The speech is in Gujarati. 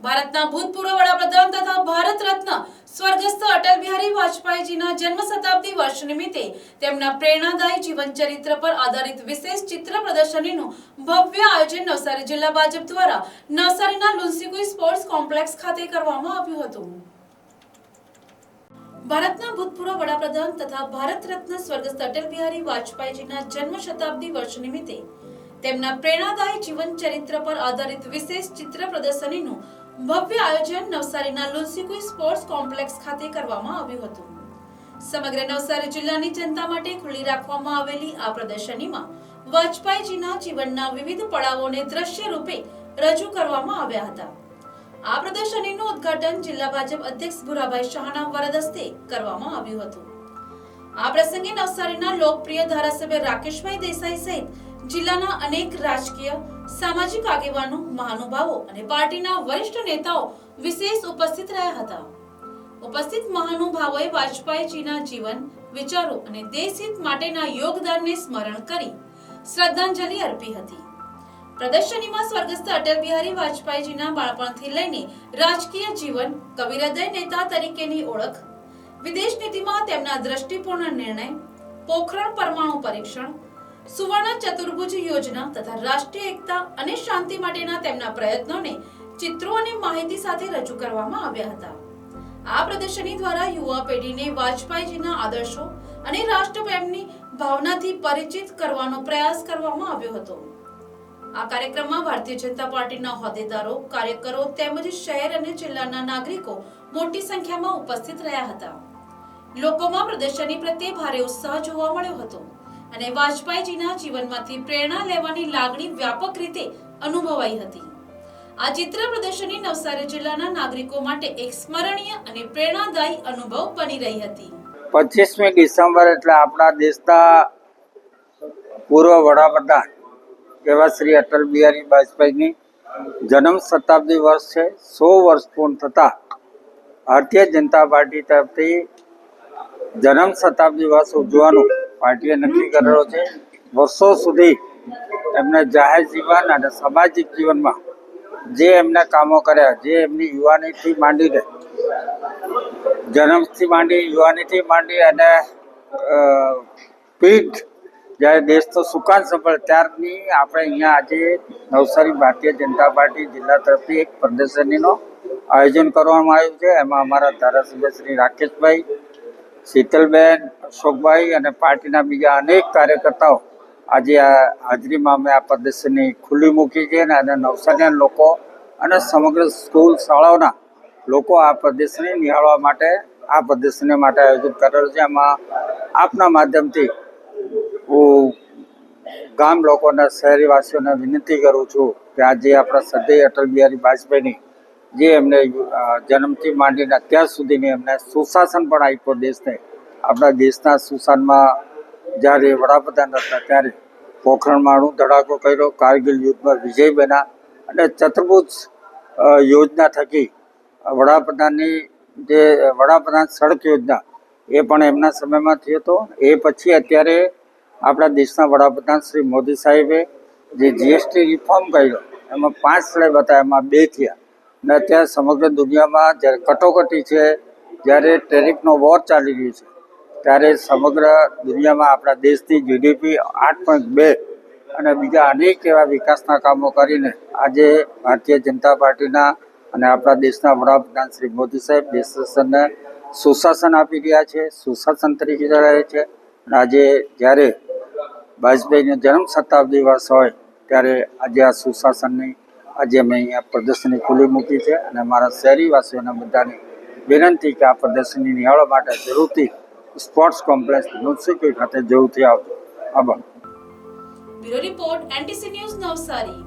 ભારતના ભૂતપૂર્વ વડાપ્રધાન તથા ભારત રત્ન સ્વર્ગસ્થ અટલ બિહારી વાજપેયીજીના જન્મ શતાબ્દી વર્ષ નિમિત્તે તેમના પ્રેરણાદાયી જીવન ચરિત્ર પર આધારિત વિશેષ ચિત્ર પ્રદર્શનીનું ભવ્ય આયોજન નવસારી જિલ્લા ભાજપ દ્વારા નવસારીના લુન્સીકુઈ સ્પોર્ટ્સ કોમ્પ્લેક્સ ખાતે કરવામાં આવ્યું હતું। ભારતના ભૂતપૂર્વ વડાપ્રધાન તથા ભારત રત્ન સ્વર્ગસ્થ અટલ બિહારી વાજપેયીજીના જન્મ શતાબ્દી વર્ષ નિમિત્તે તેમના પ્રેરણાદાયી જીવન ચરિત્ર પર આધારિત વિશેષ ચિત્ર પ્રદર્શનીનું ભવ્ય આયોજન નવસારીના લુન્સીકુઈ સ્પોર્ટ્સ કોમ્પ્લેક્સ ખાતે કરવામાં આવ્યું હતું। સમગ્ર નવસારી જિલ્લાની જનતા માટે ખુલ્લી રાખવામાં આવેલી આ પ્રદર્શનીમાં વાજપેયીજીના જીવનના વિવિધ પડાવોને દ્રશ્ય રૂપે રજૂ કરવામાં આવ્યા હતા। આ પ્રદર્શનીનું ઉદ્ઘાટન જિલ્લા ભાજપ અધ્યક્ષ ભુરાભાઈ શાહના વરદ હસ્તે કરવામાં આવ્યું હતું। આ પ્રસંગે નવસારીના લોકપ્રિય ધારાસભ્ય રાકેશભાઈ દેસાઈ સહિત જિલ્લાના અનેક રાજકીય સામાજિક આગેવાનો મહાનુભાવો અને પાર્ટીના વરિષ્ઠ નેતાઓ વિશેષ ઉપસ્થિત રહ્યા હતા। ઉપસ્થિત મહાનુભાવોએ વાજપેયીજીના જીવન વિચારો અને દેશહિત માટેના યોગદાનને સ્મરણ કરી શ્રદ્ધાંજલિ અર્પી હતી। પ્રદર્શનીમાં સ્વર્ગસ્થ અટલ બિહારી વાજપેયીજીના બાળપણથી લઈને રાજકીય જીવન, કવિ હૃદય નેતા તરીકેની ઓળખ, વિદેશ નીતિમાં તેમના દ્રષ્ટિપૂર્ણ નિર્ણય, પોખરણ પરમાણુ પરીક્ષણ, સુવર્ણ ચતુર્ભુજ યોજના તથા રાષ્ટ્રીય એકતા અને શાંતિ માટેના તેમના પ્રયત્નોને ચિત્રો અને માહિતી સાથે રજૂ કરવામાં આવ્યા હતા। આ પ્રદર્શની દ્વારા યુવા પેઢીને વાજપેયીજીના આદર્શો અને રાષ્ટ્રપ્રેમની ભાવનાથી પરિચિત કરવાનો પ્રયાસ કરવામાં આવ્યો હતો। આ કાર્યક્રમમાં ભારતીય જનતા પાર્ટીના હોદ્દેદારો, કાર્યકરો તેમજ શહેર અને જિલ્લાના નાગરિકો મોટી સંખ્યામાં ઉપસ્થિત રહ્યા હતા। લોકોમાં પ્રદર્શની પ્રત્યે ભારે ઉત્સાહ જોવા મળ્યો હતો અને વાજપેયીજીના જીવનમાંથી પ્રેરણા લેવાની લાગણી વ્યાપક રીતે અનુભવાઈ હતી। આ ચિત્ર પ્રદર્શની નવસારી જિલ્લાના નાગરિકો માટે એક સ્મરણીય અને પ્રેરણાદાયી અનુભવ બની રહી હતી। 25મી ડિસેમ્બર એટલે આપણા દેશના પૂર્વ વડાપ્રધાન એવા શ્રી અટલ બિહારી વાજપેયીની જન્મ શતાબ્દી વર્ષ છે। 100 વર્ષ પૂર્ણ થતા ભારતીય જનતા પાર્ટી તરફથી જન્મ શતાબ્દી વર્ષ ઉજવવાનું પાર્ટીએ નક્કી કરેલો છે। વર્ષો સુધી એમને જાહેર જીવન અને સામાજિક જીવનમાં જે એમને કામો કર્યા, જે એમની યુવાનીથી માંડીને જન્મથી માંડી, યુવાનીથી માંડી અને પીઠ જ્યારે દેશનો સુકાન સંભાળ ત્યારની આપણે અહીંયા આજે નવસારી ભારતીય જનતા પાર્ટી જિલ્લા તરફથી એક પ્રદર્શનીનું આયોજન કરવામાં આવ્યું છે। એમાં અમારા ધારાસભ્ય શ્રી રાકેશભાઈ, શીતલબેન, અશોકભાઈ અને પાર્ટીના બીજા અનેક કાર્યકર્તાઓ આજે આ હાજરીમાં અમે આ પ્રદર્શની ખુલ્લી મૂકી છે અને નવસારીના લોકો અને સમગ્ર સ્કૂલ શાળાઓના લોકો આ પ્રદર્શની નિહાળવા માટે આ પ્રદર્શની માટે આયોજન કરેલું છે। એમાં આપના માધ્યમથી હું ગામ લોકોના શહેરીવાસીઓને વિનંતી કરું છું કે આજે આપણા શ્રદ્ધેય અટલ બિહારી વાજપેયીની જે એમને જન્મથી માંડીને અત્યાર સુધીની એમને સુશાસન પણ આપ્યો દેશને। આપણા દેશના સુશાસનમાં જ્યારે વડાપ્રધાન હતા ત્યારે પોખરણમાંનો ધડાકો કર્યો, કારગિલ યુદ્ધમાં વિજય બન્યા અને ચતુર્ભુજ યોજના થકી વડાપ્રધાનની જે વડાપ્રધાન સડક યોજના એ પણ એમના સમયમાં થયો હતો। એ પછી અત્યારે આપણા દેશના વડાપ્રધાન શ્રી મોદી સાહેબે જે જીએસટી રિફોર્મ કર્યો એમાં 5 સ્લેબ હતા, એમાં 2 થયા અને અત્યારે સમગ્ર દુનિયામાં જ્યારે કટોકટી છે, જ્યારે ટેરિફનો વોર ચાલી રહ્યું છે ત્યારે સમગ્ર દુનિયામાં આપણા દેશની જીડીપી 8.2 અને બીજા અનેક એવા વિકાસના કામો કરીને આજે ભારતીય જનતા પાર્ટીના અને આપણા દેશના વડાપ્રધાન શ્રી મોદી સાહેબ દેશને સુશાસન આપી રહ્યા છે, સુશાસન તરીકે રહે છે। અને આજે જ્યારે વાજપેયીનો જન્મ શતાબ્દી વર્ષ હોય ત્યારે આજે આ સુશાસનની આજે અમે અહીંયા પ્રદર્શની ખુલ્લી મૂકી છે અને મારા શહેરીવાસીઓને બધાને વિનંતી કે આ પ્રદર્શની નિહાળવા માટે જરૂરથી સ્પોર્ટ્સ કોમ્પ્લેક્સ લુન્સીકુઈ ખાતે જરૂરથી આવજો। આભાર। Bureau report, NTC news, Navsari.